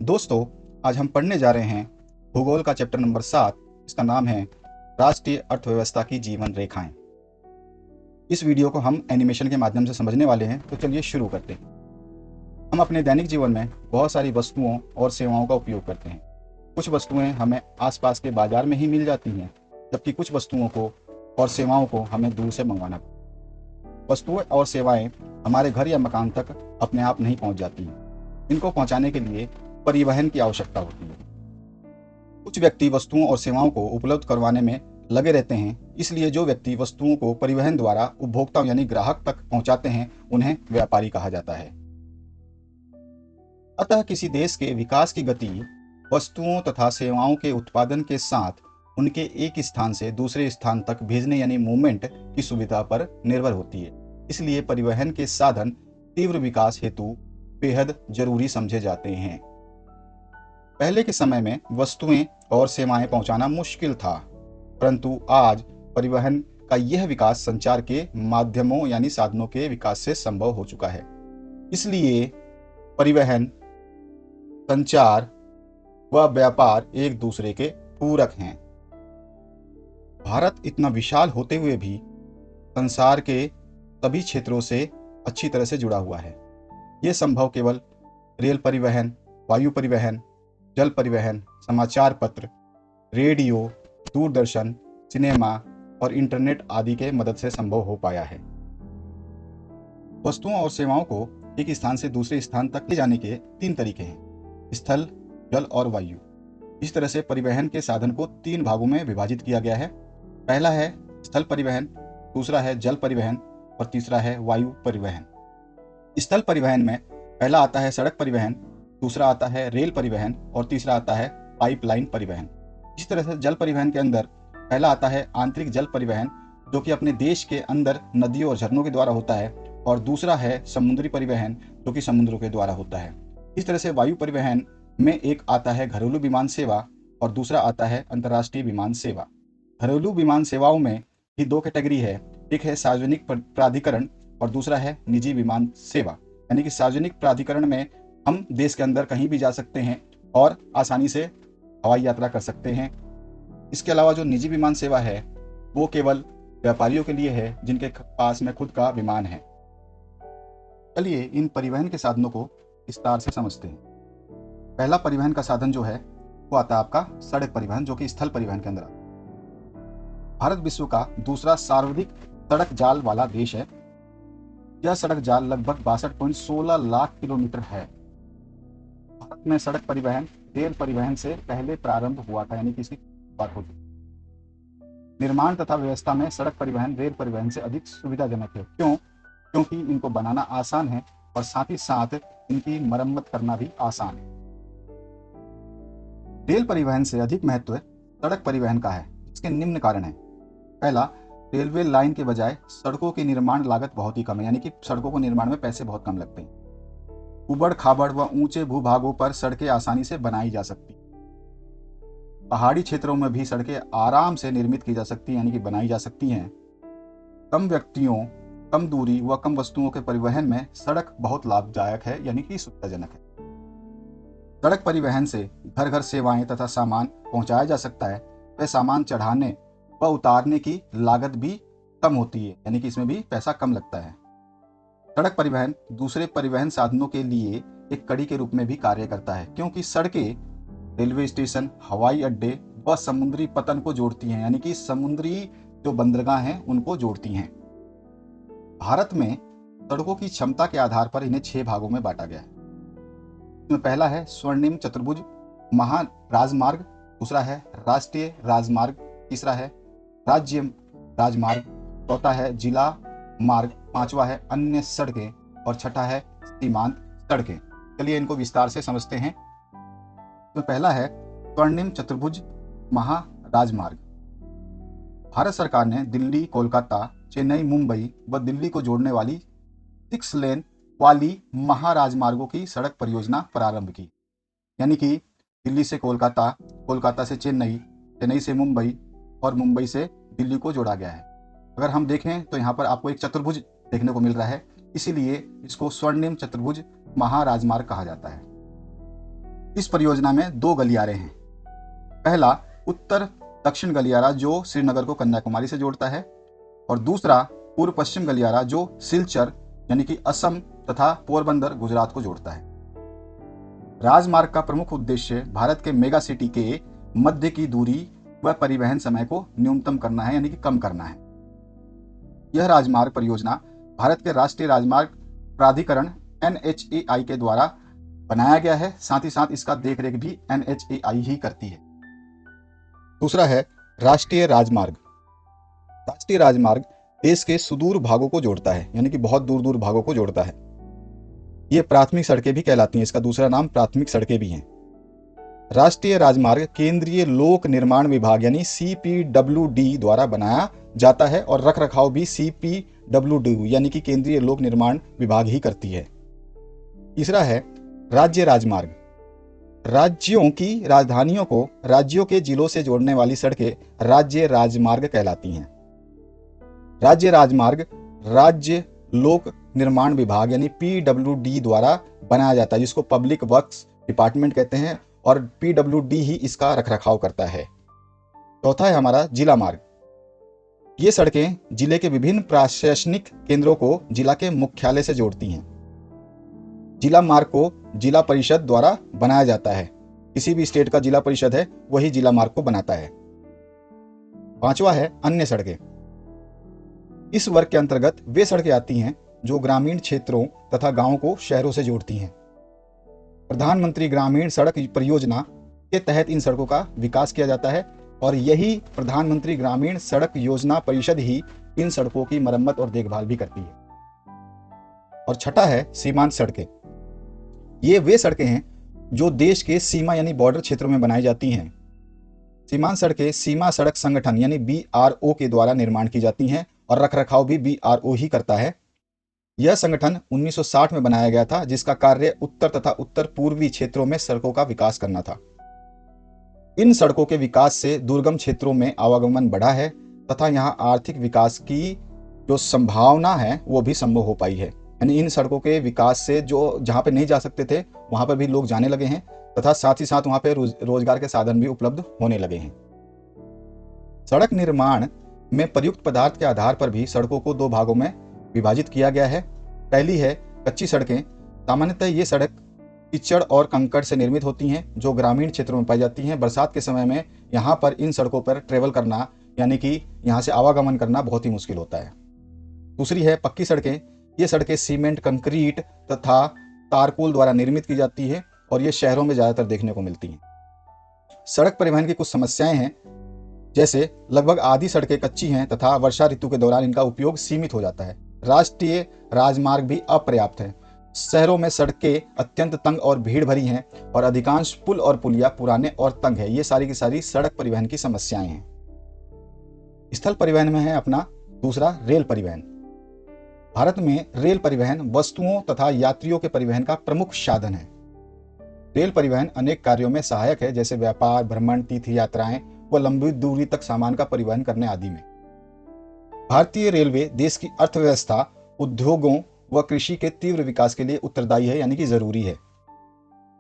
दोस्तों, आज हम पढ़ने जा रहे हैं भूगोल का चैप्टर नंबर 7। इसका नाम है राष्ट्रीय अर्थव्यवस्था की जीवन रेखाएं। इस वीडियो को हम एनिमेशन के माध्यम से समझने वाले हैं, तो चलिए शुरू करते हैं। हम अपने दैनिक जीवन में बहुत सारी वस्तुओं और सेवाओं का उपयोग करते हैं। कुछ वस्तुएं हमें आसपास के बाजार में ही मिल जाती हैं, जबकि कुछ वस्तुओं को और सेवाओं को हमें दूर से मंगवाना पड़ता है। वस्तुएं और सेवाएं हमारे घर या मकान तक अपने आप नहीं पहुंच जाती हैं। इनको पहुंचाने के लिए परिवहन की आवश्यकता होती है। कुछ व्यक्ति वस्तुओं और सेवाओं को उपलब्ध करवाने में लगे रहते हैं, इसलिए जो व्यक्ति वस्तुओं को परिवहन द्वारा उपभोक्ताओं यानी ग्राहक तक पहुंचाते हैं, उन्हें व्यापारी कहा जाता है। अतः किसी देश के विकास की गति वस्तुओं तथा सेवाओं के उत्पादन के साथ उनके एक स्थान से दूसरे स्थान तक भेजने यानी मूवमेंट की सुविधा पर निर्भर होती है। इसलिए परिवहन के साधन तीव्र विकास हेतु बेहद जरूरी समझे जाते हैं। पहले के समय में वस्तुएं और सेवाएं पहुंचाना मुश्किल था, परंतु आज परिवहन का यह विकास संचार के माध्यमों यानी साधनों के विकास से संभव हो चुका है। इसलिए परिवहन, संचार व व्यापार एक दूसरे के पूरक हैं। भारत इतना विशाल होते हुए भी संसार के सभी क्षेत्रों से अच्छी तरह से जुड़ा हुआ है। यह संभव केवल रेल परिवहन, वायु परिवहन, जल परिवहन, समाचार पत्र, रेडियो, दूरदर्शन, सिनेमा और इंटरनेट आदि के मदद से संभव हो पाया है। वस्तुओं और सेवाओं को एक स्थान से दूसरे स्थान तक ले जाने के 3 तरीके हैं: स्थल, जल और वायु। इस तरह से परिवहन के साधन को 3 भागों में विभाजित किया गया है। पहला है स्थल परिवहन, दूसरा है जल परिवहन और तीसरा है वायु परिवहन। स्थल परिवहन में पहला आता है सड़क परिवहन, दूसरा आता है रेल परिवहन और तीसरा आता है पाइपलाइन परिवहन। इस तरह से जल परिवहन के अंदर पहला आता है आंतरिक जल परिवहन, जो कि अपने देश के अंदर नदियों और झरनों के द्वारा होता है, और दूसरा है समुद्री परिवहन, जो कि समुद्रों के द्वारा होता है। इस तरह से वायु परिवहन में एक आता है घरेलू विमान सेवा और दूसरा आता है अंतर्राष्ट्रीय विमान सेवा। घरेलू विमान सेवाओं में भी 2 कैटेगरी है, एक है सार्वजनिक प्राधिकरण और दूसरा है निजी विमान सेवा। यानी कि सार्वजनिक प्राधिकरण में हम देश के अंदर कहीं भी जा सकते हैं और आसानी से हवाई यात्रा कर सकते हैं। इसके अलावा जो निजी विमान सेवा है वो केवल व्यापारियों के लिए है जिनके पास में खुद का विमान है। चलिए इन परिवहन के साधनों को विस्तार से समझते हैं। पहला परिवहन का साधन जो है वो आता है आपका सड़क परिवहन, जो कि स्थल परिवहन के अंदर आता है। भारत विश्व का दूसरा सर्वाधिक सड़क जाल वाला देश है। यह सड़क जाल लगभग 62.16 लाख किलोमीटर है। भारत में सड़क परिवहन रेल परिवहन से पहले प्रारंभ हुआ था, यानी कि इसकी बात होती। निर्माण तथा व्यवस्था में सड़क परिवहन रेल परिवहन से अधिक सुविधाजनक है। क्यों? क्योंकि इनको बनाना आसान है और साथ ही साथ इनकी मरम्मत करना भी आसान है। रेल परिवहन से अधिक महत्व सड़क परिवहन का है, इसके निम्न कारण है। पहला, रेलवे लाइन के बजाय सड़कों की निर्माण लागत बहुत ही कम है, यानी कि सड़कों को निर्माण में पैसे बहुत कम लगते हैं। उबड़ खाबड़ व ऊंचे भूभागों पर सड़कें आसानी से बनाई जा सकती। पहाड़ी क्षेत्रों में भी सड़कें आराम से निर्मित की जा सकती हैं, यानी कि बनाई जा सकती हैं। कम व्यक्तियों, कम दूरी व कम वस्तुओं के परिवहन में सड़क बहुत लाभदायक है, यानी कि सुविधाजनक है। सड़क परिवहन से घर घर सेवाएं तथा सामान पहुंचाया जा सकता है। वह सामान चढ़ाने व उतारने की लागत भी कम होती है, यानी कि इसमें भी पैसा कम लगता है। सड़क परिवहन दूसरे परिवहन साधनों के लिए एक कड़ी के रूप में भी कार्य करता है, क्योंकि सड़कें रेलवे स्टेशन, हवाई अड्डे व समुद्री पतन को जोड़ती हैं, यानी कि समुद्री जो बंदरगाह हैं उनको जोड़ती हैं। भारत में सड़कों की क्षमता के आधार पर इन्हें 6 भागों में बांटा गया है। इसमें पहला है स्वर्णिम चतुर्भुज महाराजमार्ग, दूसरा है राष्ट्रीय राजमार्ग, तीसरा है राज्य राजमार्ग, चौथा है जिला मार्ग, पांचवा है अन्य सड़कें और छठा है सीमांत सड़कें। चलिए इनको विस्तार से समझते हैं। तो पहला है स्वर्णिम चतुर्भुज महाराजमार्ग। भारत सरकार ने दिल्ली, कोलकाता, चेन्नई, मुंबई व दिल्ली को जोड़ने वाली 6 लेन वाली महाराजमार्गों की सड़क परियोजना प्रारंभ की। यानी कि दिल्ली से कोलकाता, कोलकाता से चेन्नई, चेन्नई से मुंबई और मुंबई से दिल्ली को जोड़ा गया है। अगर हम देखें तो यहाँ पर आपको एक चतुर्भुज देखने को मिल रहा है, इसीलिए इसको स्वर्णिम चतुर्भुज महाराजमार्ग कहा जाता है। इस परियोजना में 2 गलियारे हैं। पहला उत्तर दक्षिण गलियारा जो श्रीनगर को कन्याकुमारी से जोड़ता है, और दूसरा पूर्व पश्चिम गलियारा जो सिलचर यानी कि असम तथा पोरबंदर गुजरात को जोड़ता है। राजमार्ग का प्रमुख उद्देश्य भारत के मेगा सिटी के मध्य की दूरी व परिवहन समय को न्यूनतम करना है, यानी कि कम करना है। यह राजमार्ग परियोजना भारत के राष्ट्रीय राजमार्ग प्राधिकरण NHAI के द्वारा बनाया गया है। साथ ही साथ इसका देखरेख भी NHAI ही करती है। दूसरा है राष्ट्रीय राजमार्ग। राष्ट्रीय राजमार्ग देश के सुदूर भागों को जोड़ता है, यानी कि बहुत दूर दूर भागों को जोड़ता है। ये प्राथमिक सड़कें भी कहलाती हैं, इसका दूसरा नाम प्राथमिक सड़कें भी हैं। राष्ट्रीय राजमार्ग केंद्रीय लोक निर्माण विभाग यानी CPWD द्वारा बनाया जाता है और रखरखाव भी CPWD यानी कि केंद्रीय लोक निर्माण विभाग ही करती है। तीसरा है राज्य राजमार्ग। राज्यों की राजधानियों को राज्यों के जिलों से जोड़ने वाली सड़कें राज्य राजमार्ग कहलाती हैं। राज्य राजमार्ग राज्य लोक निर्माण विभाग यानी PWD द्वारा बनाया जाता है, जिसको पब्लिक वर्क्स डिपार्टमेंट कहते हैं, और PWD ही इसका रखरखाव करता है। चौथा है हमारा जिला मार्ग। ये सड़कें जिले के विभिन्न प्रशासनिक केंद्रों को जिला के मुख्यालय से जोड़ती हैं। जिला मार्ग को जिला परिषद द्वारा बनाया जाता है। किसी भी स्टेट का जिला परिषद है वही जिला मार्ग को बनाता है। पांचवा है अन्य सड़कें। इस वर्ग के अंतर्गत वे सड़कें आती हैं जो ग्रामीण क्षेत्रों तथा गांवों को शहरों से जोड़ती हैं। प्रधानमंत्री ग्रामीण सड़क परियोजना के तहत इन सड़कों का विकास किया जाता है और यही प्रधानमंत्री ग्रामीण सड़क योजना परिषद ही इन सड़कों की मरम्मत और देखभाल भी करती है। और छठा है सीमांत सड़कें। ये वे सड़कें हैं जो देश के सीमा यानी बॉर्डर क्षेत्रों में बनाई जाती हैं। सीमांत सड़कें सीमा सड़क संगठन यानी BRO के द्वारा निर्माण की जाती हैं और रखरखाव भी BRO ही करता है। यह संगठन 1960 में बनाया गया था, जिसका कार्य उत्तर तथा उत्तर पूर्वी क्षेत्रों में सड़कों का विकास करना था। इन सड़कों के विकास से दुर्गम क्षेत्रों में आवागमन बढ़ा है तथा यहाँ आर्थिक विकास की जो संभावना है वो भी संभव हो पाई है। यानी इन सड़कों के विकास से जो जहाँ पे नहीं जा सकते थे वहाँ पर भी लोग जाने लगे हैं तथा साथ ही साथ वहाँ पे रोजगार के साधन भी उपलब्ध होने लगे हैं। सड़क निर्माण में प्रयुक्त पदार्थ के आधार पर भी सड़कों को 2 भागों में विभाजित किया गया है। पहली है कच्ची सड़कें। सामान्यतः ये सड़क कीचड़ और कंकड़ से निर्मित होती हैं जो ग्रामीण क्षेत्रों में पाई जाती हैं। बरसात के समय में यहाँ पर इन सड़कों पर ट्रेवल करना यानी कि यहाँ से आवागमन करना बहुत ही मुश्किल होता है। दूसरी है पक्की सड़कें। ये सड़कें सीमेंट, कंक्रीट तथा तारकोल द्वारा निर्मित की जाती है और ये शहरों में ज़्यादातर देखने को मिलती हैं। सड़क परिवहन की कुछ समस्याएं हैं, जैसे लगभग आधी सड़कें कच्ची हैं तथा वर्षा ऋतु के दौरान इनका उपयोग सीमित हो जाता है। राष्ट्रीय राजमार्ग भी अपर्याप्त है। शहरों में सड़कें अत्यंत तंग और भीड़ भरी हैं और अधिकांश पुल और पुलिया पुराने और तंग है। ये सारी की सारी सड़क परिवहन की समस्याएं हैं। स्थल परिवहन में है अपना दूसरा रेल परिवहन। भारत में रेल परिवहन वस्तुओं तथा यात्रियों के परिवहन का प्रमुख साधन है। रेल परिवहन अनेक कार्यों में सहायक है, जैसे व्यापार, भ्रमण, तीर्थ यात्राएं व लंबी दूरी तक सामान का परिवहन करने आदि में। भारतीय रेलवे देश की अर्थव्यवस्था, उद्योगों व कृषि के तीव्र विकास के लिए उत्तरदायी है, यानी कि जरूरी है।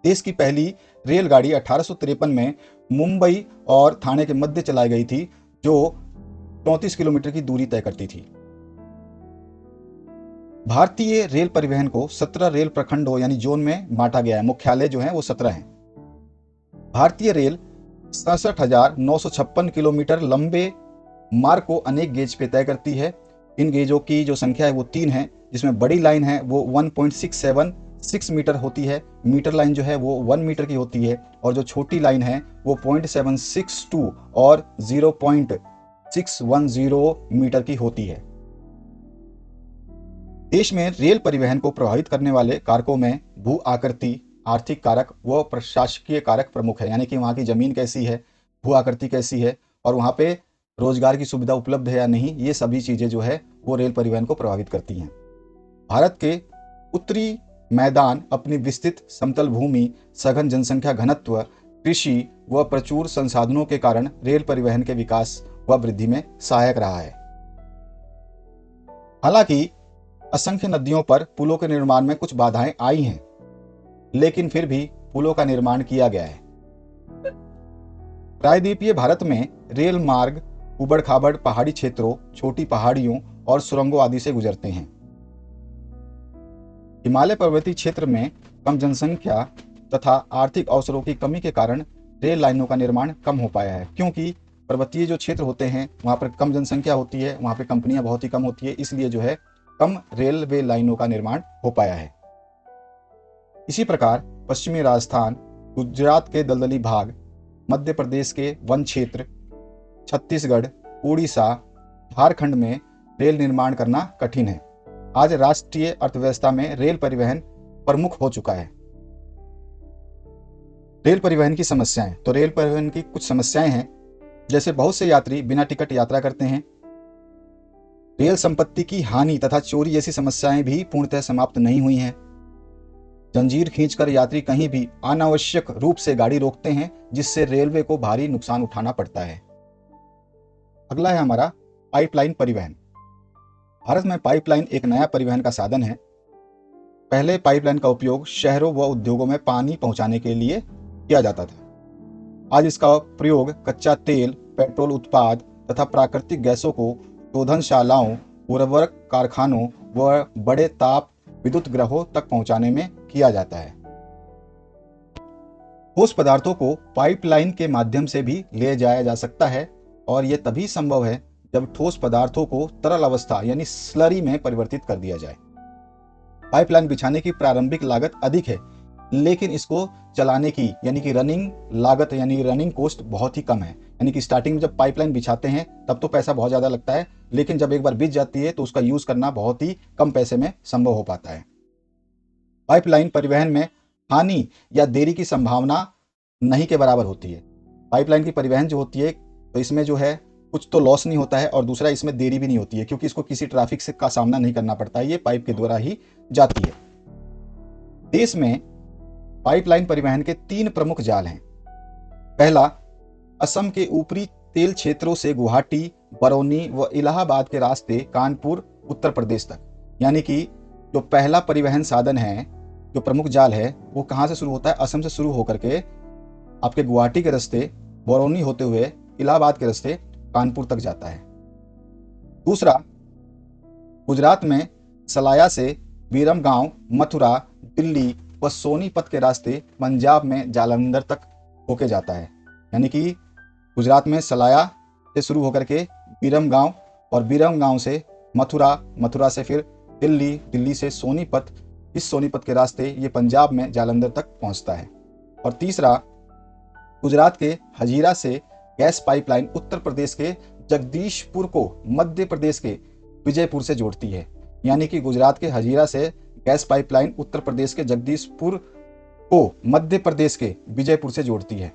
देश की पहली रेलगाड़ी 1853 में मुंबई और ठाणे के मध्य चलाई गई थी, जो 34 किलोमीटर की दूरी तय करती थी। भारतीय रेल परिवहन को 17 रेल प्रखंडों यानी जोन में बांटा गया है। मुख्यालय जो है वो 17 हैं। भारतीय रेल 67,956 किलोमीटर लंबे मार्ग को अनेक गेज पे तय करती है। इन गेजों की जो संख्या है वो 3 है, जिसमें बड़ी लाइन है वो 1.676 मीटर होती है। मीटर लाइन जो है वो 1 मीटर की होती है और जो छोटी लाइन है वो 0.762 और 0.610 मीटर की होती है। देश में रेल परिवहन को प्रभावित करने वाले कारकों में भू आकृति, आर्थिक कारक व प्रशासकीय कारक प्रमुख है। यानी कि वहाँ की जमीन कैसी है, भू आकृति कैसी है और वहाँ पे रोजगार की सुविधा उपलब्ध है या नहीं, ये सभी चीजें जो है वो रेल परिवहन को प्रभावित करती हैं। भारत के उत्तरी मैदान अपनी विस्तृत समतल भूमि, सघन जनसंख्या घनत्व, कृषि व प्रचुर संसाधनों के कारण रेल परिवहन के विकास व वृद्धि में सहायक रहा है। हालांकि असंख्य नदियों पर पुलों के निर्माण में कुछ बाधाएं आई हैं, लेकिन फिर भी पुलों का निर्माण किया गया है। प्रायद्वीपीय भारत में रेल मार्ग उबड़ खाबड़ पहाड़ी क्षेत्रों, छोटी पहाड़ियों और सुरंगों आदि से गुजरते हैं। हिमालय पर्वतीय क्षेत्र में कम जनसंख्या तथा आर्थिक अवसरों की कमी के कारण रेल लाइनों का निर्माण कम हो पाया है, क्योंकि पर्वतीय जो क्षेत्र होते हैं वहाँ पर कम जनसंख्या होती है, वहाँ पे कंपनियां बहुत ही कम होती है, इसलिए जो है कम रेलवे लाइनों का निर्माण हो पाया है। इसी प्रकार पश्चिमी राजस्थान, गुजरात के दलदली भाग, मध्य प्रदेश के वन क्षेत्र, छत्तीसगढ़, उड़ीसा, झारखंड में रेल निर्माण करना कठिन है। आज राष्ट्रीय अर्थव्यवस्था में रेल परिवहन प्रमुख हो चुका है। रेल परिवहन की समस्याएं, तो रेल परिवहन की कुछ समस्याएं हैं, जैसे बहुत से यात्री बिना टिकट यात्रा करते हैं। रेल संपत्ति की हानि तथा चोरी जैसी समस्याएं भी पूर्णतः समाप्त नहीं हुई हैं। जंजीर खींचकर यात्री कहीं भी अनावश्यक रूप से गाड़ी रोकते हैं, जिससे रेलवे को भारी नुकसान उठाना पड़ता है। अगला है हमारा पाइपलाइन परिवहन। भारत में पाइपलाइन एक नया परिवहन का साधन है। पहले पाइपलाइन का उपयोग शहरों व उद्योगों में पानी पहुंचाने के लिए किया जाता था। आज इसका प्रयोग कच्चा तेल, पेट्रोल उत्पाद तथा प्राकृतिक गैसों को शोधनशालाओं, उर्वरक कारखानों व बड़े ताप विद्युत ग्रहों तक पहुंचाने में किया जाता है। ठोस पदार्थों को पाइपलाइन के माध्यम से भी ले जाया जा सकता है, और यह तभी संभव है जब ठोस पदार्थों को तरल अवस्था यानी स्लरी में परिवर्तित कर दिया जाए। पाइपलाइन बिछाने की प्रारंभिक लागत अधिक है, लेकिन इसको चलाने की यानी कि रनिंग लागत यानी रनिंग कॉस्ट बहुत ही कम है। यानी कि स्टार्टिंग में जब पाइपलाइन बिछाते हैं तब तो पैसा बहुत ज़्यादा लगता है, लेकिन जब एक बार बिछ जाती है तो उसका यूज़ करना बहुत ही कम पैसे में संभव हो पाता है। पाइपलाइन परिवहन में हानि या देरी की संभावना नहीं के बराबर होती है। पाइपलाइन की परिवहन जो होती है तो इसमें जो है कुछ तो लॉस नहीं होता है, और दूसरा इसमें देरी भी नहीं होती है, क्योंकि इसको किसी ट्रैफिक से का सामना नहीं करना पड़ता है, ये पाइप के द्वारा ही जाती है। देश में पाइपलाइन परिवहन के 3 प्रमुख जाल हैं। पहला, असम के ऊपरी तेल क्षेत्रों से गुवाहाटी, बरौनी व इलाहाबाद के रास्ते कानपुर, उत्तर प्रदेश तक। यानी कि जो पहला परिवहन साधन है, जो प्रमुख जाल है, वो कहाँ से शुरू होता है? असम से शुरू होकर के आपके गुवाहाटी के रास्ते, बरौनी होते हुए इलाहाबाद के रास्ते कानपुर तक जाता है। दूसरा, गुजरात में सलाया से बीरमगांव, मथुरा, दिल्ली व सोनीपत के रास्ते पंजाब में जालंधर तक होके जाता है। यानी कि गुजरात में सलाया से शुरू होकर के बीरमगांव, और बीरमगांव से मथुरा, मथुरा से फिर दिल्ली, दिल्ली से सोनीपत, इस सोनीपत के रास्ते ये पंजाब में जालंधर तक पहुंचता है। और तीसरा, गुजरात के हजीरा से गैस पाइपलाइन उत्तर प्रदेश के जगदीशपुर को मध्य प्रदेश के विजयपुर से जोड़ती है। यानी कि गुजरात के हजीरा से गैस पाइपलाइन उत्तर प्रदेश के जगदीशपुर को मध्य प्रदेश के विजयपुर से जोड़ती है।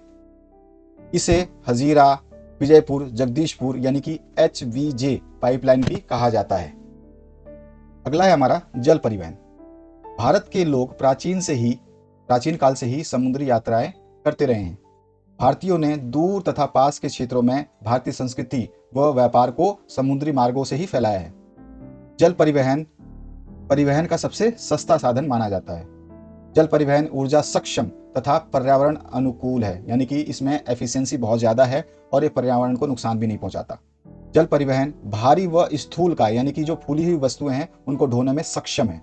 इसे हजीरा, विजयपुर, जगदीशपुर यानी कि HVJ पाइपलाइन भी कहा जाता है। अगला है हमारा जल परिवहन। भारत के लोग प्राचीन काल से ही समुद्री यात्राएं करते रहे हैं। भारतीयों ने दूर तथा पास के क्षेत्रों में भारतीय संस्कृति व व्यापार को समुद्री मार्गों से ही फैलाया है। जल परिवहन का सबसे सस्ता साधन माना जाता है। जल परिवहन ऊर्जा सक्षम तथा पर्यावरण अनुकूल है, यानी कि इसमें एफिशिएंसी बहुत ज़्यादा है और ये पर्यावरण को नुकसान भी नहीं पहुंचाता। जल परिवहन भारी व स्थूल काय यानी कि जो फूली हुई वस्तुएं हैं उनको ढोने में सक्षम है।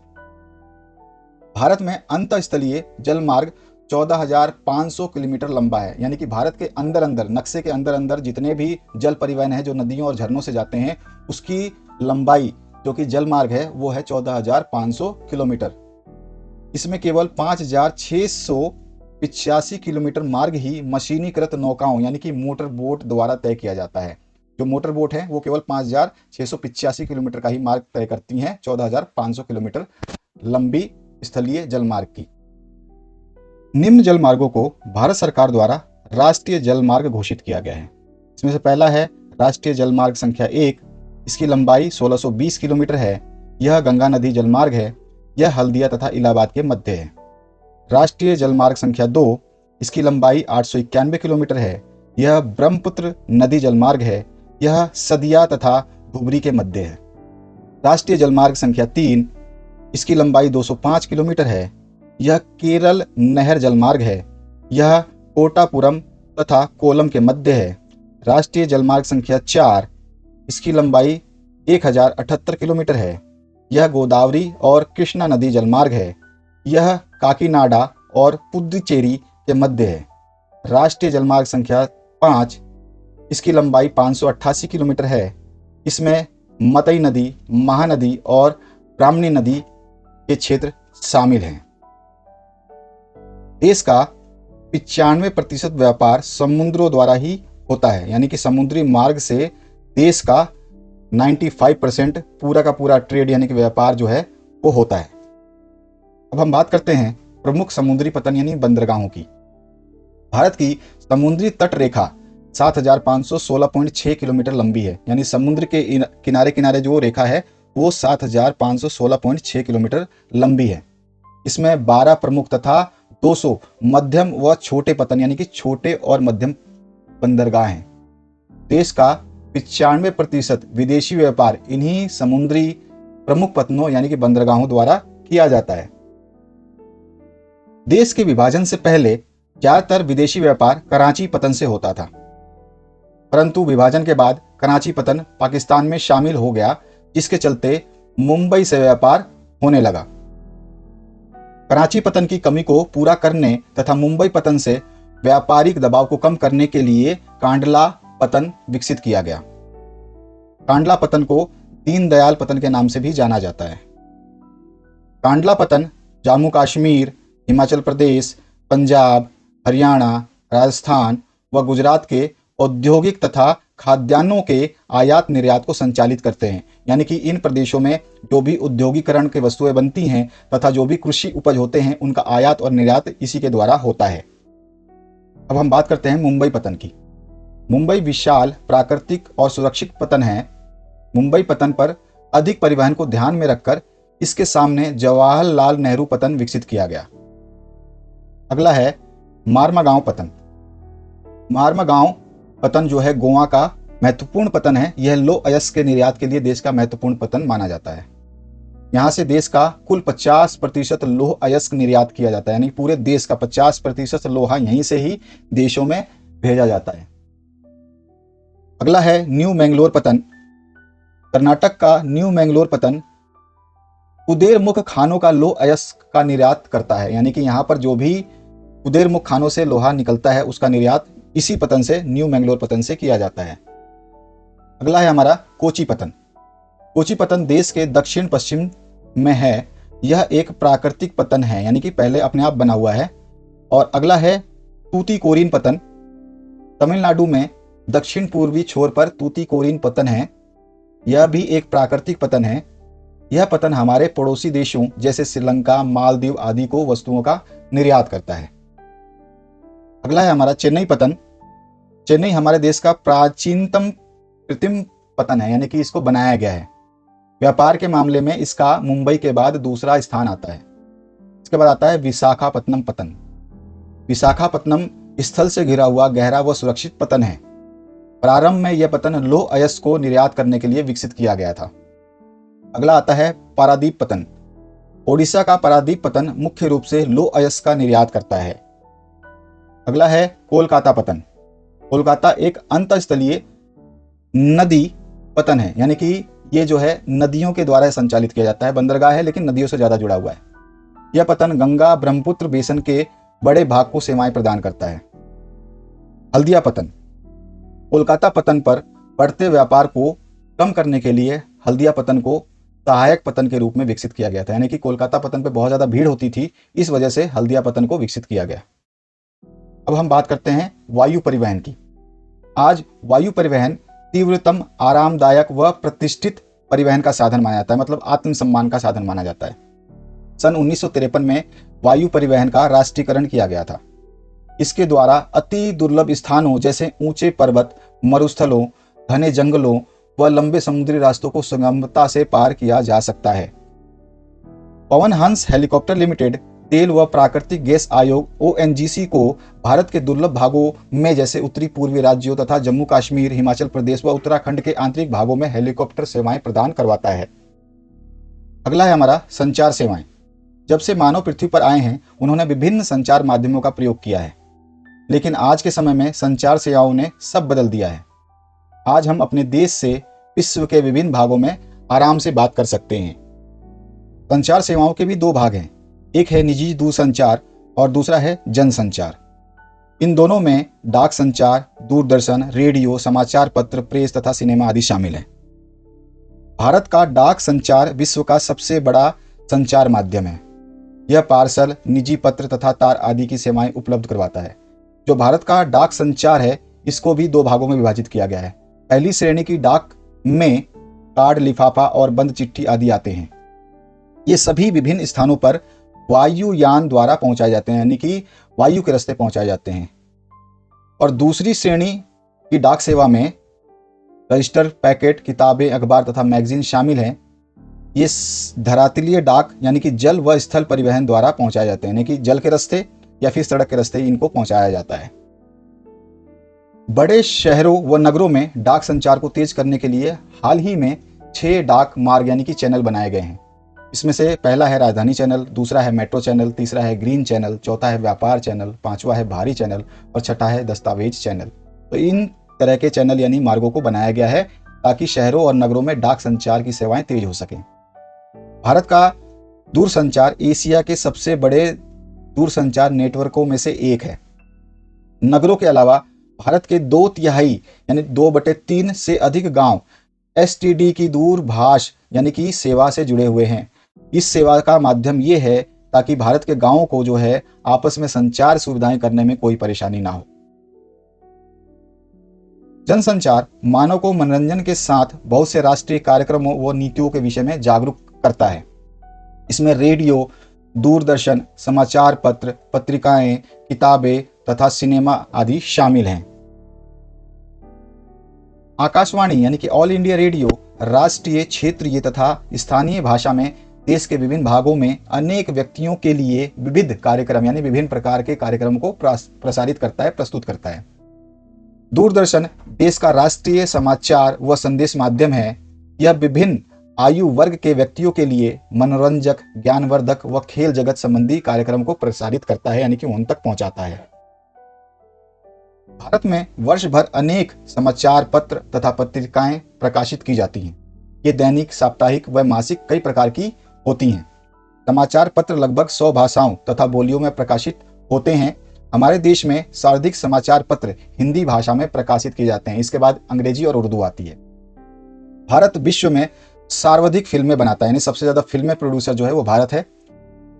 भारत में अंतःस्थलीय जल मार्ग 14,500 किलोमीटर लंबा है। यानी कि भारत के अंदर नक्शे के अंदर जितने भी जल परिवहन है जो नदियों और झरनों से जाते हैं, उसकी लंबाई जो कि जल मार्ग है वो है 14,500 किलोमीटर। इसमें केवल 5,685 किलोमीटर मार्ग ही मशीनीकृत नौकाओं यानी कि मोटर बोट द्वारा तय किया जाता है। जो मोटर बोट है वो केवल 5,685 किलोमीटर का ही मार्ग तय करती हैं 14,500 किलोमीटर लंबी स्थलीय जल मार्ग की। निम्न जल मार्गों को भारत सरकार द्वारा राष्ट्रीय जल मार्ग घोषित किया गया है। इसमें से पहला है राष्ट्रीय जल मार्ग संख्या 1। इसकी लंबाई 1620 किलोमीटर है। यह गंगा नदी जल मार्ग है। यह हल्दिया तथा इलाहाबाद के मध्य है। राष्ट्रीय जल मार्ग संख्या 2। इसकी लंबाई 891 किलोमीटर है। यह ब्रह्मपुत्र नदी जल मार्ग है। यह सदिया तथा धुबरी के मध्य है। राष्ट्रीय जल मार्ग संख्या 3। इसकी लंबाई 205 किलोमीटर है। यह केरल नहर जल मार्ग है। यह कोटापुरम तथा कोलम के मध्य है। राष्ट्रीय जलमार्ग संख्या 4, इसकी लंबाई 1078 किलोमीटर है। यह गोदावरी और कृष्णा नदी जलमार्ग है। यह काकीनाडा और पुदुचेरी के मध्य है। राष्ट्रीय जलमार्ग संख्या 5, इसकी लंबाई 588 किलोमीटर है। इसमें मतई नदी, महानदी और ब्राह्मणी नदी के क्षेत्र शामिल हैं। देश का 95% व्यापार समुद्रों द्वारा ही होता है, यानी कि समुद्री मार्ग से देश का 95% पूरा का पूरा ट्रेड यानी कि व्यापार जो है वो होता है। अब हम बात करते हैं प्रमुख समुद्री पतन यानी बंदरगाहों की। भारत की समुद्री तट रेखा 7516.6 किलोमीटर लंबी है, यानी समुद्र के किनारे किनारे जो रेखा है वो 7516.6 किलोमीटर लंबी है। इसमें 12 प्रमुख तथा 200 मध्यम व छोटे पतन यानी कि छोटे और मध्यम बंदरगाह हैं। देश का 95% विदेशी व्यापार इन्हीं समुद्री प्रमुख पतनों यानी कि बंदरगाहों द्वारा किया जाता है। देश के विभाजन से पहले ज्यादातर विदेशी व्यापार कराची पतन से होता था, परंतु विभाजन के बाद कराची पतन पाकिस्तान में शामिल हो गया, जिसके चलते मुंबई से व्यापार होने लगा। कराची पतन की कमी को पूरा करने तथा मुंबई पतन से व्यापारिक दबाव को कम करने के लिए कांडला पतन विकसित किया गया। कांडला पतन को दीनदयाल पतन के नाम से भी जाना जाता है। कांडला पतन जम्मू कश्मीर, हिमाचल प्रदेश, पंजाब, हरियाणा, राजस्थान व गुजरात के औद्योगिक तथा खाद्यान्नों के आयात निर्यात को संचालित करते हैं, यानी कि इन प्रदेशों में जो भी औद्योगिकरण की वस्तुएं बनती हैं तथा जो भी कृषि उपज होते हैं उनका आयात और निर्यात इसी के द्वारा होता है। अब हम बात करते हैं मुंबई पतन की। मुंबई विशाल, प्राकृतिक और सुरक्षित पतन है। मुंबई पतन पर अधिक परिवहन को ध्यान में रखकर इसके सामने जवाहरलाल नेहरू पतन विकसित किया गया। अगला है मार्मागांव पतन। मार्मागांव पतन जो है गोवा का महत्वपूर्ण पतन है। यह लौह अयस्क के निर्यात के लिए देश का महत्वपूर्ण पतन माना जाता है। यहाँ से देश का कुल 50% लौह अयस्क निर्यात किया जाता है, यानी पूरे देश का 50% लोहा यहीं से ही देशों में भेजा जाता है। अगला है न्यू मैंगलोर पतन। कर्नाटक का न्यू मैंगलोर पतन उदयमुख खानों का लौह अयस्क का निर्यात करता है, यानी कि यहाँ पर जो भी उदयमुख खानों से लोहा निकलता है उसका निर्यात इसी पतन से, न्यू मैंगलोर पतन से किया जाता है। अगला है हमारा कोची पतन। कोची पतन देश के दक्षिण पश्चिम में है। यह एक प्राकृतिक पतन है, यानी कि पहले अपने आप बना हुआ है। और अगला है तूतीकोरिन पतन। तमिलनाडु में दक्षिण पूर्वी छोर पर तूतीकोरिन पतन है। यह भी एक प्राकृतिक पतन है। यह पतन हमारे पड़ोसी देशों जैसे श्रीलंका, मालदीव आदि को वस्तुओं का निर्यात करता है। अगला है हमारा चेन्नई पतन। चेन्नई हमारे देश का प्राचीनतम कृत्रिम पतन है, यानी कि इसको बनाया गया है। व्यापार के मामले में इसका मुंबई के बाद दूसरा स्थान आता है। इसके बाद आता है विशाखापत्तनम पतन। विशाखापत्तनम स्थल से घिरा हुआ गहरा व सुरक्षित पतन है। प्रारंभ में यह पतन लौह अयस्क को निर्यात करने के लिए विकसित किया गया था। अगला आता है पारादीप पतन। ओडिशा का पारादीप पतन मुख्य रूप से लौह अयस्क का निर्यात करता है। अगला है कोलकाता पतन। कोलकाता एक अंतःस्थलीय नदी पतन है, यानी कि ये जो है नदियों के द्वारा संचालित किया जाता है। बंदरगाह है लेकिन नदियों से ज्यादा जुड़ा हुआ है। यह पतन गंगा ब्रह्मपुत्र बेसिन के बड़े भाग को सेवाएं प्रदान करता है। हल्दिया पतन। कोलकाता पतन पर बढ़ते व्यापार को कम करने के लिए हल्दिया पतन को सहायक पतन के रूप में विकसित किया गया था, यानी कि कोलकाता पतन पर बहुत ज्यादा भीड़ होती थी, इस वजह से हल्दिया पतन को विकसित किया गया। अब हम बात करते हैं वायु परिवहन की। आज वायु परिवहन तीव्रतम, आरामदायक व प्रतिष्ठित परिवहन का साधन माना जाता है, मतलब आत्मसम्मान का साधन माना जाता है। सन 1953 में वायु परिवहन का राष्ट्रीयकरण किया गया था। इसके द्वारा अति दुर्लभ स्थानों जैसे ऊंचे पर्वत, मरुस्थलों, घने जंगलों व लंबे समुद्री रास्तों को सुगमता से पार किया जा सकता है। पवन हंस हेलीकॉप्टर लिमिटेड तेल व प्राकृतिक गैस आयोग ONGC को भारत के दुर्लभ भागों में जैसे उत्तरी पूर्वी राज्यों तथा जम्मू कश्मीर, हिमाचल प्रदेश व उत्तराखंड के आंतरिक भागों में हेलीकॉप्टर सेवाएं प्रदान करवाता है। अगला है हमारा संचार सेवाएं। जब से मानव पृथ्वी पर आए हैं उन्होंने विभिन्न संचार माध्यमों का प्रयोग किया है। लेकिन आज के समय में संचार सेवाओं ने सब बदल दिया है। आज हम अपने देश से विश्व के विभिन्न भागों में आराम से बात कर सकते हैं। संचार सेवाओं के भी दो भाग हैं, एक है निजी दूरसंचार और दूसरा है जनसंचार। इन दोनों में डाक संचार, दूरदर्शन, रेडियो, समाचार पत्र, प्रेस तथा सिनेमा आदि शामिल हैं। भारत का डाक संचार विश्व का सबसे बड़ा संचार माध्यम है। यह पार्सल, निजी पत्र तथा तार आदि की सेवाएं उपलब्ध करवाता है। जो भारत का डाक संचार है, इसको भी दो भागों में विभाजित किया गया है। पहली श्रेणी की डाक में कार्ड, लिफाफा और बंद चिट्ठी आदि आते हैं। ये सभी विभिन्न स्थानों पर वायुयान द्वारा पहुंचाए जाते हैं, यानी कि वायु के रास्ते पहुंचाए जाते हैं। और दूसरी श्रेणी की डाक सेवा में रजिस्टर, पैकेट, किताबें, अखबार तथा मैगजीन शामिल हैं। ये धरातलीय डाक यानी कि जल व स्थल परिवहन द्वारा पहुंचाए जाते हैं, यानी कि जल के रास्ते या फिर सड़क के रास्ते इनको पहुंचाया जाता है। बड़े शहरों व नगरों में डाक संचार को तेज करने के लिए हाल ही में 6 डाक मार्ग यानी कि चैनल बनाए गए हैं। इसमें से पहला है राजधानी चैनल, दूसरा है मेट्रो चैनल, तीसरा है ग्रीन चैनल, चौथा है व्यापार चैनल, पांचवा है भारी चैनल और छठा है दस्तावेज चैनल। तो इन तरह के चैनल यानी मार्गों को बनाया गया है ताकि शहरों और नगरों में डाक संचार की सेवाएं तेज हो सकें। भारत का दूरसंचार एशिया के सबसे बड़े दूरसंचार नेटवर्कों में से एक है। नगरों के अलावा भारत के 2/3 यानी 2/3 से अधिक गांव एसटीडी की दूरभाष यानी कि सेवा से जुड़े हुए हैं। इस सेवा का माध्यम ये है ताकि भारत के गांवों को जो है आपस में संचार सुविधाएं करने में कोई परेशानी ना हो। जनसंचार मानव को मनोरंजन के साथ बहुत से राष्ट्रीय कार्यक्रमों व नीतियों के विषय में जागरूक करता है। इसमें रेडियो, दूरदर्शन, समाचार पत्र, पत्रिकाएं, किताबें तथा सिनेमा आदि शामिल हैं। आकाशवाणी यानी कि ऑल इंडिया रेडियो राष्ट्रीय, क्षेत्रीय तथा स्थानीय भाषा में देश के विभिन्न भागों में अनेक व्यक्तियों के लिए विविध कार्यक्रम यानी विभिन्न प्रकार के कार्यक्रम को प्रसारित करता है, प्रस्तुत करता है। दूरदर्शन देश का राष्ट्रीय समाचार व संदेश माध्यम है। यह विभिन्न आयु वर्ग के व्यक्तियों के लिए मनोरंजक, ज्ञानवर्धक व खेल जगत संबंधी कार्यक्रम को प्रसारित करता है, यानी कि उन तक पहुंचाता है। भारत में वर्ष भर अनेक समाचार पत्र तथा पत्रिकाएं प्रकाशित की जाती हैं। ये दैनिक, साप्ताहिक व मासिक कई प्रकार की होती हैं। समाचार पत्र लगभग 100 भाषाओं तथा बोलियों में प्रकाशित होते हैं। हमारे देश में सर्वाधिक समाचार पत्र हिंदी भाषा में प्रकाशित किए जाते हैं। इसके बाद अंग्रेजी और उर्दू आती है। भारत विश्व में सर्वाधिक फिल्में बनाता है, यानी सबसे ज्यादा फिल्में प्रोड्यूसर जो है वो भारत है।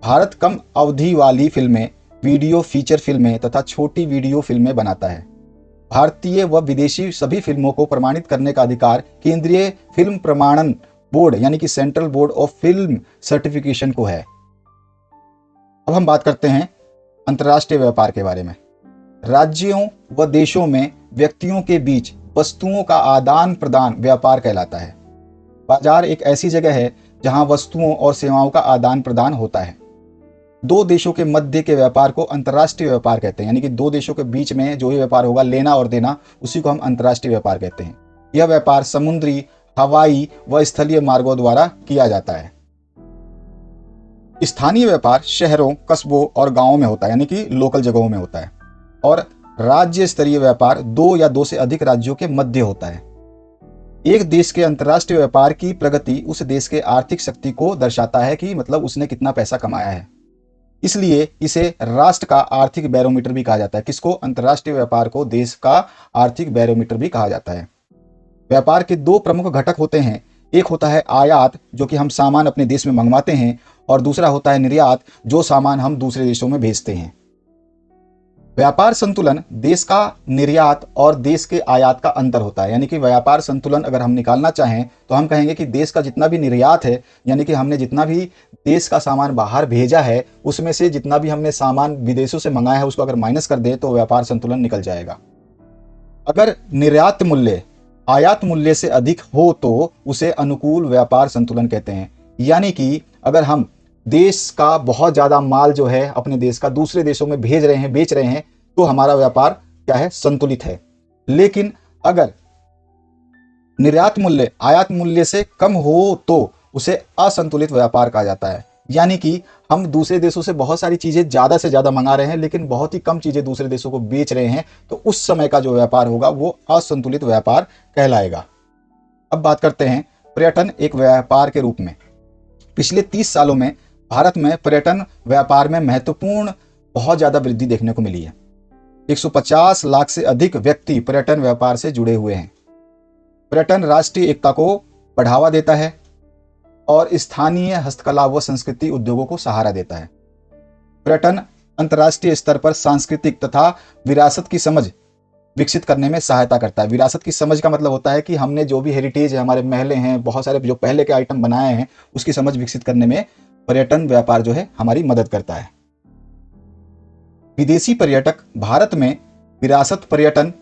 भारत कम अवधि वाली फिल्में, वीडियो फीचर फिल्में तथा छोटी वीडियो फिल्में बनाता है। भारतीय व विदेशी सभी फिल्मों को प्रमाणित करने का अधिकार केंद्रीय फिल्म प्रमाणन बोर्ड यानी कि central board of film certification को है। अब हम बात करते हैं अंतर्राष्ट्रीय व्यापार के बारे में। राज्यों व देशों में व्यक्तियों के बीच वस्तुओं का आदान प्रदान व्यापार कहलाता है। बाजार एक ऐसी जगह है जहां वस्तुओं और सेवाओं का आदान प्रदान होता है। दो देशों के मध्य के व्यापार को अंतर्राष्ट्रीय व्यापार कहते हैं, यानी कि दो देशों के बीच में जो ही व्यापार होगा, लेना और देना, उसी को हम अंतर्राष्ट्रीय व्यापार कहते हैं। यह व्यापार समुद्री, हवाई व स्थलीय मार्गों द्वारा किया जाता है। स्थानीय व्यापार शहरों, कस्बों और गांवों में होता है, यानी कि लोकल जगहों में होता है। और राज्य स्तरीय व्यापार 2 या 2 से अधिक राज्यों के मध्य होता है। एक देश के अंतर्राष्ट्रीय व्यापार की प्रगति उस देश के आर्थिक शक्ति को दर्शाता है कि मतलब उसने कितना पैसा कमाया है। इसलिए इसे राष्ट्र का आर्थिक बैरोमीटर भी कहा जाता है। किसको? अंतर्राष्ट्रीय व्यापार को देश का आर्थिक बैरोमीटर भी कहा जाता है। व्यापार के 2 प्रमुख घटक होते हैं। एक होता है आयात, जो कि हम सामान अपने देश में मंगवाते हैं, और दूसरा होता है निर्यात, जो सामान हम दूसरे देशों में भेजते हैं। व्यापार संतुलन देश का निर्यात और देश के आयात का अंतर होता है। यानी कि व्यापार संतुलन अगर हम निकालना चाहें तो हम कहेंगे कि देश का जितना भी निर्यात है, यानी कि हमने जितना भी देश का सामान बाहर भेजा है, उसमें से जितना भी हमने सामान विदेशों से मंगाया है उसको अगर माइनस कर दे तो व्यापार संतुलन निकल जाएगा। अगर निर्यात मूल्य आयात मूल्य से अधिक हो तो उसे अनुकूल व्यापार संतुलन कहते हैं। यानी कि अगर हम देश का बहुत ज्यादा माल जो है अपने देश का दूसरे देशों में भेज रहे हैं, बेच रहे हैं, तो हमारा व्यापार क्या है? संतुलित है। लेकिन अगर निर्यात मूल्य आयात मूल्य से कम हो तो उसे असंतुलित व्यापार कहा जाता है। यानी कि हम दूसरे देशों से बहुत सारी चीज़ें ज़्यादा से ज़्यादा मंगा रहे हैं, लेकिन बहुत ही कम चीज़ें दूसरे देशों को बेच रहे हैं, तो उस समय का जो व्यापार होगा वो असंतुलित व्यापार कहलाएगा। अब बात करते हैं पर्यटन एक व्यापार के रूप में। पिछले 30 सालों में भारत में पर्यटन व्यापार में महत्वपूर्ण बहुत ज़्यादा वृद्धि देखने को मिली है। 150 लाख से अधिक व्यक्ति पर्यटन व्यापार से जुड़े हुए हैं। पर्यटन राष्ट्रीय एकता को बढ़ावा देता है और स्थानीय हस्तकला व संस्कृति उद्योगों को सहारा देता है। पर्यटन अंतर्राष्ट्रीय स्तर पर सांस्कृतिक तथा विरासत की समझ विकसित करने में सहायता करता है। विरासत की समझ का मतलब होता है कि हमने जो भी हेरिटेज है, हमारे महलें हैं, बहुत सारे जो पहले के आइटम बनाए हैं, उसकी समझ विकसित करने में पर्यटन व्यापार जो है हमारी मदद करता है। विदेशी पर्यटक भारत में विरासत पर्यटन,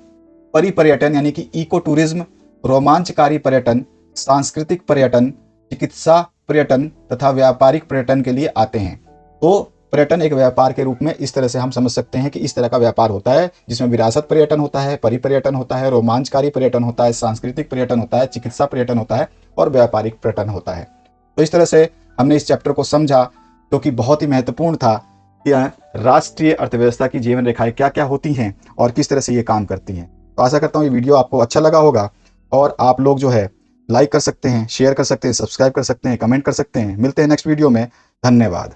परिपर्यटन यानी कि इको टूरिज्म, रोमांचकारी पर्यटन, सांस्कृतिक पर्यटन, चिकित्सा पर्यटन तथा व्यापारिक पर्यटन के लिए आते हैं। तो पर्यटन एक व्यापार के रूप में इस तरह से हम समझ सकते हैं कि इस तरह का व्यापार होता है, जिसमें विरासत पर्यटन होता है, परिपर्यटन होता है, रोमांचकारी पर्यटन होता है, सांस्कृतिक पर्यटन होता है, चिकित्सा पर्यटन होता है और व्यापारिक पर्यटन होता है। तो इस तरह से हमने इस चैप्टर को समझा, जो कि बहुत ही महत्वपूर्ण था कि राष्ट्रीय अर्थव्यवस्था की जीवन रेखाएं क्या क्या होती हैं और किस तरह से ये काम करती हैं। तो आशा करता हूँ ये वीडियो आपको अच्छा लगा होगा और आप लोग जो है लाइक कर सकते हैं, शेयर कर सकते हैं, सब्सक्राइब कर सकते हैं, कमेंट कर सकते हैं। मिलते हैं नेक्स्ट वीडियो में। धन्यवाद।